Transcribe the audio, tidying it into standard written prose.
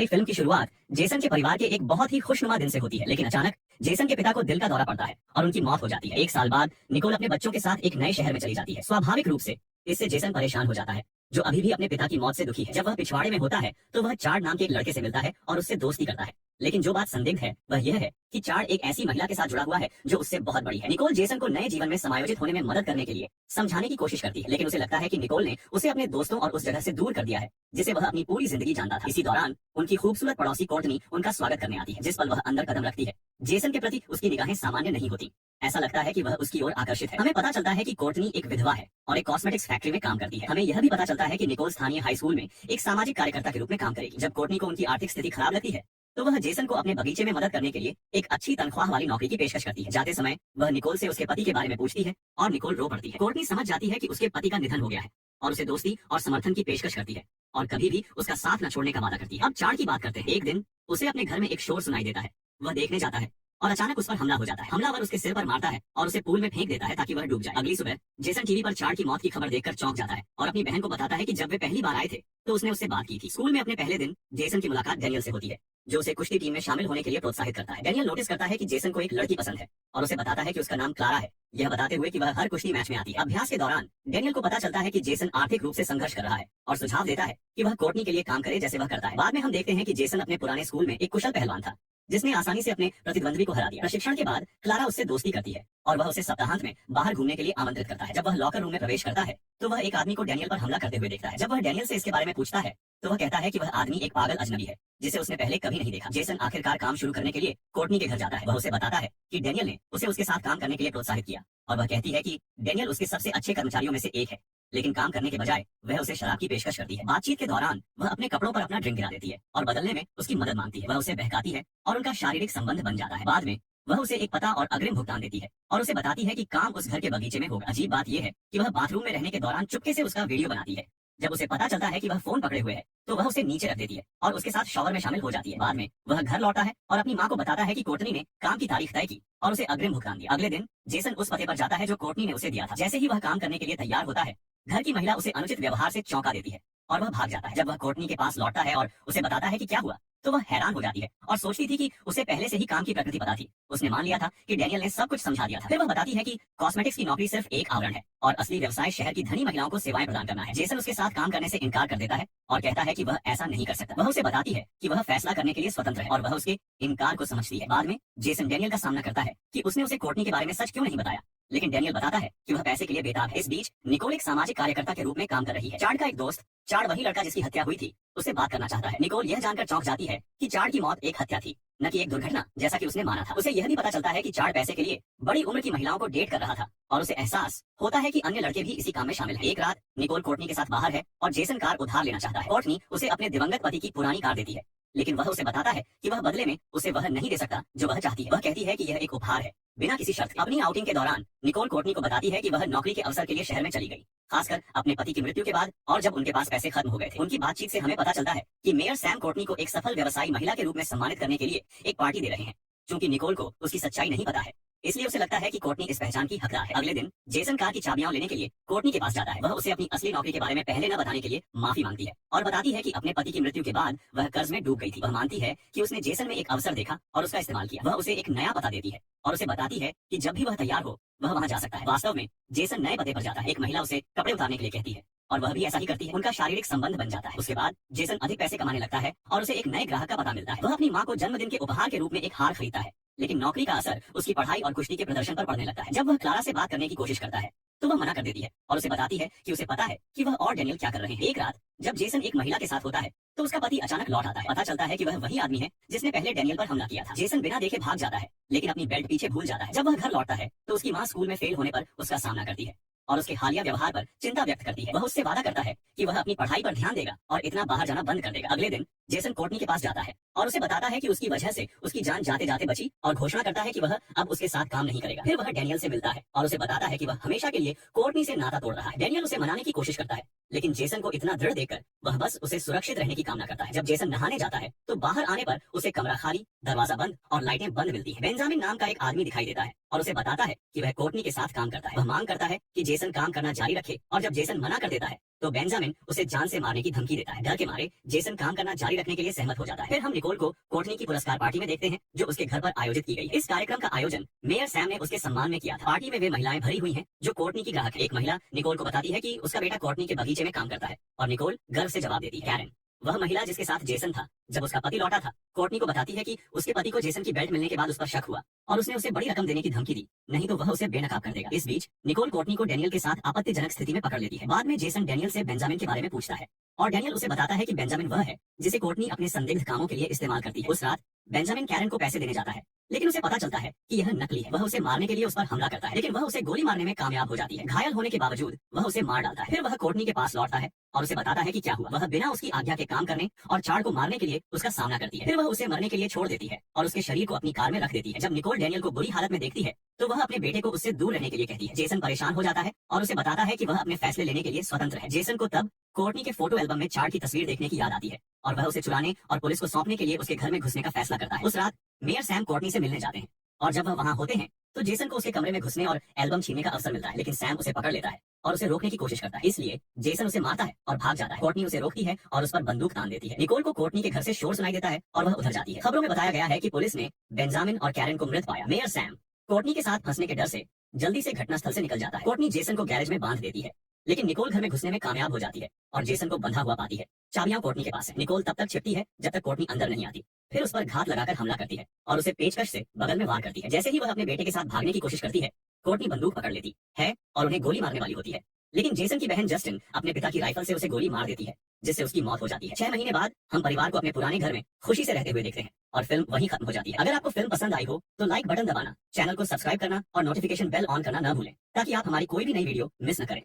हमारी फिल्म की शुरुआत जेसन के परिवार के एक बहुत ही खुशनुमा दिन से होती है, लेकिन अचानक जेसन के पिता को दिल का दौरा पड़ता है और उनकी मौत हो जाती है। एक साल बाद निकोल अपने बच्चों के साथ एक नए शहर में चली जाती है। स्वाभाविक रूप से इससे जेसन परेशान हो जाता है, जो अभी भी अपने पिता की मौत से दुखी है। जब वह पिछवाड़े में होता है तो वह चार्ड नाम के एक लड़के से मिलता है और उससे दोस्ती करता है। लेकिन जो बात संदिग्ध है वह यह है कि चार्ड एक ऐसी महिला के साथ जुड़ा हुआ है जो उससे बहुत बड़ी है। निकोल जेसन को नए जीवन में समायोजित होने में मदद करने के लिए समझाने की कोशिश करती है, लेकिन उसे लगता है कि निकोल ने उसे अपने दोस्तों और उस जगह से दूर कर दिया है जिसे वह अपनी पूरी जिंदगी जानता था। इसी दौरान उनकी खूबसूरत पड़ोसी कोर्टनी उनका स्वागत करने आती है। जिस पल वह अंदर कदम रखती है, जेसन के प्रति उसकी निगाहें सामान्य नहीं होती। ऐसा लगता है कि वह उसकी ओर आकर्षित है। हमें पता चलता है कि कोर्टनी एक विधवा है और एक कॉस्मेटिक्स फैक्ट्री में काम करती है। हमें यह भी पता चलता है कि निकोल स्थानीय हाई स्कूल में एक सामाजिक कार्यकर्ता के रूप में काम करेगी। जब कोर्टनी को उनकी आर्थिक स्थिति खराब लगती है तो वह जेसन को अपने बगीचे में मदद करने के लिए एक अच्छी तनख्वाह वाली नौकरी की पेशकश करती है। जाते समय वह निकोल से उसके पति के बारे में पूछती है और निकोल रो पड़ती है। कोर्टनी समझ जाती है कि उसके पति का निधन हो गया है और उसे दोस्ती और समर्थन की पेशकश करती है और कभी भी उसका साथ न छोड़ने का वादा करती है। अब चार्ड की बात करते हैं। एक दिन उसे अपने घर में एक शोर सुनाई देता है। वह देखने जाता है और अचानक उस पर हमला हो जाता है। हमलावर उसके सिर पर मारता है और उसे पूल में फेंक देता है ताकि वह डूब जाए। अगली सुबह जेसन टीवी पर चार्ड की मौत की खबर देखकर चौंक जाता है और अपनी बहन को बताता है कि जब वे पहली बार आए थे तो उसने उससे बात की थी। स्कूल में अपने पहले दिन जेसन की मुलाकात डेनियल से होती है, जो उसे कुश्ती टीम में शामिल होने के लिए प्रोत्साहित करता है। डेनियल नोटिस करता है कि जेसन को एक लड़की पसंद है और उसे बताता है कि उसका नाम क्लारा है, यह बताते हुए कि वह हर कुश्ती मैच में आती है। अभ्यास के दौरान डेनियल को पता चलता है कि जेसन आर्थिक रूप से संघर्ष कर रहा है और सुझाव देता है कि वह कोर्टनी के लिए काम करे जैसे वह करता है। बाद में हम देखते हैं कि जेसन अपने पुराने स्कूल में एक कुशल पहलवान था जिसने आसानी से अपने प्रतिद्वंद्वी को हरा दिया। प्रशिक्षण के बाद क्लारा उससे दोस्ती करती है और वह उसे सप्ताहांत में बाहर घूमने के लिए आमंत्रित करता है। जब वह लॉकर रूम में प्रवेश करता है तो वह एक आदमी को डेनियल पर हमला करते हुए देखता है। जब वह डेनियल से इसके बारे में पूछता है तो वह कहता है कि वह आदमी एक पागल अजनबी है जिसे उसने पहले कभी नहीं देखा। जेसन आखिरकार काम शुरू करने के लिए कोर्टनी के घर जाता है। वह उसे बताता है कि डेनियल ने उसे उसके साथ काम करने के लिए प्रोत्साहित किया और वह कहती है कि डेनियल उसके सबसे अच्छे कर्मचारियों में से एक है, लेकिन काम करने के बजाय वह उसे शराब की पेशकश करती है। बातचीत के दौरान वह अपने कपड़ों पर अपना ड्रिंक गिरा देती है और बदलने में उसकी मदद मांगती है। वह उसे बहकाती है और उनका शारीरिक संबंध बन जाता है। बाद में वह उसे एक पता और अग्रिम भुगतान देती है और उसे बताती है कि काम उस घर के बगीचे में होगा। अजीब बात यह है कि वह बाथरूम में रहने के दौरान चुपके से उसका वीडियो बनाती है। जब उसे पता चलता है कि वह फोन पकड़े हुए है तो वह उसे नीचे रख देती है और उसके साथ शॉवर में शामिल हो जाती है। बाद में वह घर लौटा है और अपनी माँ को बताता है कि कोर्टनी ने काम की तारीख तय की और उसे अग्रिम भुगतान दिया। अगले दिन जेसन उस पते पर जाता है जो कोर्टनी ने उसे दिया था। जैसे ही वह काम करने के लिए तैयार होता है, घर की महिला उसे अनुचित व्यवहार से चौंका देती है और वह भाग जाता है। जब वह कोर्टनी के पास लौटता है और उसे बताता है कि क्या हुआ तो वह हैरान हो जाती है और सोचती थी कि उसे पहले से ही काम की प्रकृति पता थी। उसने मान लिया था कि डेनियल ने सब कुछ समझा दिया था। फिर वह बताती है कि कॉस्मेटिक्स की नौकरी सिर्फ एक आवरण है और असली व्यवसाय शहर की धनी महिलाओं को सेवाएं प्रदान करना है। जेसन उसके साथ काम करने से इनकार कर देता है और कहता है कि वह ऐसा नहीं कर सकता। वह उसे बताती है कि वह फैसला करने के लिए स्वतंत्र है और वह उसके इनकार को समझती है। बाद में जेसन डेनियल का सामना करता है कि उसने उसे कोर्टनी के बारे में सच क्यों नहीं बताया, लेकिन डेनियल बताता है कि वह पैसे के लिए बेताब है। इस बीच निकोल एक सामाजिक कार्यकर्ता के रूप में काम कर रही है। चार्ड का एक दोस्त, चार्ड वही लड़का जिसकी हत्या हुई थी, उससे बात करना चाहता है। निकोल यह जानकर चौंक जाती है कि चार्ड की मौत एक हत्या थी, न कि एक दुर्घटना जैसा कि उसने माना था। उसे यह भी पता चलता है कि चार्ड पैसे के लिए बड़ी उम्र की महिलाओं को डेट कर रहा था और उसे एहसास होता है कि अन्य लड़के भी इसी काम में शामिल हैं। एक रात निकोल कोर्टनी के साथ बाहर है और जेसन कार उधार लेना चाहता है। कोर्टनी उसे अपने दिवंगत पति की पुरानी कार देती है, लेकिन वह उसे बताता है कि वह बदले में उसे वह नहीं दे सकता जो वह चाहती है। वह कहती है कि यह एक उपहार है, बिना किसी शर्त के। अपनी आउटिंग के दौरान निकोल कोर्टनी को बताती है कि वह नौकरी के अवसर के लिए शहर में चली गई, खासकर अपने पति की मृत्यु के बाद और जब उनके पास पैसे खत्म हो गए थे। उनकी बातचीत से हमें पता चलता है कि मेयर सैम कोर्टनी को एक सफल व्यवसायी महिला के रूप में सम्मानित करने के लिए एक पार्टी दे रहे हैं। चूंकि निकोल को उसकी सच्चाई नहीं पता है, इसलिए उसे लगता है कि कोर्टनी इस पहचान की हकदार है। अगले दिन जेसन कार की चाबियां लेने के लिए कोर्टनी के पास जाता है। वह उसे अपनी असली नौकरी के बारे में पहले न बताने के लिए माफी मांगती है और बताती है कि अपने पति की मृत्यु के बाद वह कर्ज में डूब गई थी। वह मानती है कि उसने जेसन में एक अवसर देखा और उसका इस्तेमाल किया। वह उसे एक नया पता देती है और उसे बताती है कि जब भी वह तैयार हो वह वहां जा सकता है। वास्तव में जेसन नए पते पर जाता है। एक महिला उसे कपड़े उतारने के लिए कहती है और वह भी ऐसा ही करती है। उनका शारीरिक संबंध बन जाता है। उसके बाद जेसन अधिक पैसे कमाने लगता है और उसे एक नए ग्राहक का पता मिलता है। वह अपनी माँ को जन्मदिन के उपहार के रूप में एक हार खरीदता है, लेकिन नौकरी का असर उसकी पढ़ाई और कुश्ती के प्रदर्शन पर पड़ने लगता है। जब वह क्लारा से बात करने की कोशिश करता है तो वह मना कर देती है और उसे बताती है कि उसे पता है कि वह और डेनियल क्या कर रहे हैं। एक रात जब जेसन एक महिला के साथ होता है तो उसका पति अचानक लौट आता है। पता चलता है कि वह वही आदमी है जिसने पहले डेनियल पर हमला किया था। जेसन बिना देखे भाग जाता है, लेकिन अपनी बेल्ट पीछे भूल जाता है। जब वह घर लौटता है तो उसकी माँ स्कूल में फेल होने पर उसका सामना करती है और उसके हालिया व्यवहार पर चिंता व्यक्त करती है। वह उससे वादा करता है कि वह अपनी पढ़ाई पर ध्यान देगा और इतना बाहर जाना बंद कर देगा। अगले दिन जेसन कोर्टनी के पास जाता है और उसे बताता है कि उसकी वजह से उसकी जान जाते जाते बची और घोषणा करता है कि वह अब उसके साथ काम नहीं करेगा। फिर वह डेनियल से मिलता है और उसे बताता है कि वह हमेशा के लिए कोर्टनी से नाता तोड़ रहा है। डेनियल उसे मनाने की कोशिश करता है, लेकिन जेसन को इतना दृढ़ देखकर वह बस उसे सुरक्षित रहने की कामना करता है। जब जेसन नहाने जाता है तो बाहर आने पर उसे कमरा खाली, दरवाजा बंद और लाइटें बंद मिलती है। बेंजामिन नाम का एक आदमी दिखाई देता है और उसे बताता है कि वह कोर्टनी के साथ काम करता है। वह मांग करता है कि जेसन काम करना जारी रखे और जब जेसन मना कर देता है तो बेंजामिन उसे जान से मारने की धमकी देता है। डर के मारे जेसन काम करना जारी रखने के लिए सहमत हो जाता है। फिर हम निकोल को कोर्टनी की पुरस्कार पार्टी में देखते हैं जो उसके घर पर आयोजित की गई है। इस कार्यक्रम का आयोजन मेयर सैम ने उसके सम्मान में किया था। पार्टी में वे महिलाएं भरी हुई हैं जो कोर्टनी की ग्राहक है। एक महिला निकोल को बताती है कि उसका बेटा कोर्टनी के बगीचे में काम करता है और निकोल गर्व से जवाब देती है। कैरन, वह महिला जिसके साथ जेसन था, जब उसका पति लौटा था, कोर्टनी को बताती है कि उसके पति को जेसन की बेल्ट मिलने के बाद उस पर शक हुआ और उसने उसे बड़ी रकम देने की धमकी दी, नहीं तो वह उसे बेनकाब कर देगा। इस बीच निकोल कोर्टनी को डेनियल के साथ आपत्तिजनक स्थिति में पकड़ लेती है। बाद में जेसन डेनियल से बेंजामिन के बारे में पूछता है और डेनियल उसे बताता है कि बेंजामिन वह है जिसे कोर्टनी अपने संदिग्ध कामों के लिए इस्तेमाल करती है। उस रात बेंजामिन कैरन को पैसे देने जाता है, लेकिन उसे पता चलता है कि यह नकली है। वह उसे मारने के लिए उस पर हमला करता है, लेकिन वह उसे गोली मारने में कामयाब हो जाती है। घायल होने के बावजूद वह उसे मार डालता है। फिर वह कोर्टनी के पास लौटता है और उसे बताता है कि क्या हुआ। वह बिना उसकी आज्ञा के काम करने और चार्ड को मारने के लिए उसका सामना करती है। फिर वह उसे मरने के लिए छोड़ देती है और उसके शरीर को अपनी कार में रख देती है। जब निकोल डेनियल को बुरी हालत में देखती है तो वह अपने बेटे को उससे दूर रहने के लिए कहती है। जेसन परेशान हो जाता है और उसे बताता है कि वह अपने फैसले लेने के लिए स्वतंत्र है। जेसन को तब कोर्टनी के फोटो एल्बम में चार्ड की तस्वीर देखने की याद आती है और वह उसे चुराने और पुलिस को सौंपने के लिए उसके घर में घुसने का फैसला करता है। उस रात मेयर सैम कोर्टनी से मिलने जाते हैं और जब वह वहां होते हैं तो जेसन को उसके कमरे में घुसने और एल्बम छीनने का अवसर मिलता है, लेकिन सैम उसे पकड़ लेता है और उसे रोकने की कोशिश करता है। इसलिए जेसन उसे मारता है और भाग जाता है। कोर्टनी उसे रोकती है और उस पर बंदूक तान देती है। निकोल को कोर्टनी के घर से शोर सुनाई देता है और वह उधर जाती है। खबरों में बताया गया है कि पुलिस ने बेंजामिन और कैरन को मृत पाया। मेयर सैम कोर्टनी के साथ फंसने के डर से जल्दी से घटनास्थल से निकल जाता है। कोर्टनी जेसन को गैरेज में बांध देती है, लेकिन निकोल घर में घुसने में कामयाब हो जाती है और जेसन को बंधा हुआ पाती है। चाबियां कोर्टनी के पास है। निकोल तब तक छिपती है जब तक कोर्टनी अंदर नहीं आती। फिर उस पर घात लगाकर हमला करती है और उसे पेचकश से बगल में वार करती है। जैसे ही वह अपने बेटे के साथ भागने की कोशिश करती है, कोर्टनी बंदूक पकड़ लेती है और उन्हें गोली मारने वाली होती है, लेकिन जेसन की बहन जस्टिन अपने पिता की राइफल से उसे गोली मार देती है, जिससे उसकी मौत हो जाती है। 6 महीने बाद हम परिवार को अपने पुराने घर में खुशी से रहते हुए देखते हैं और फिल्म वहीं खत्म हो जाती है। अगर आपको फिल्म पसंद आई हो तो लाइक बटन दबाना, चैनल को सब्सक्राइब करना और नोटिफिकेशन बेल ऑन करना न भूलें ताकि आप हमारी कोई भी नई वीडियो मिस न करें।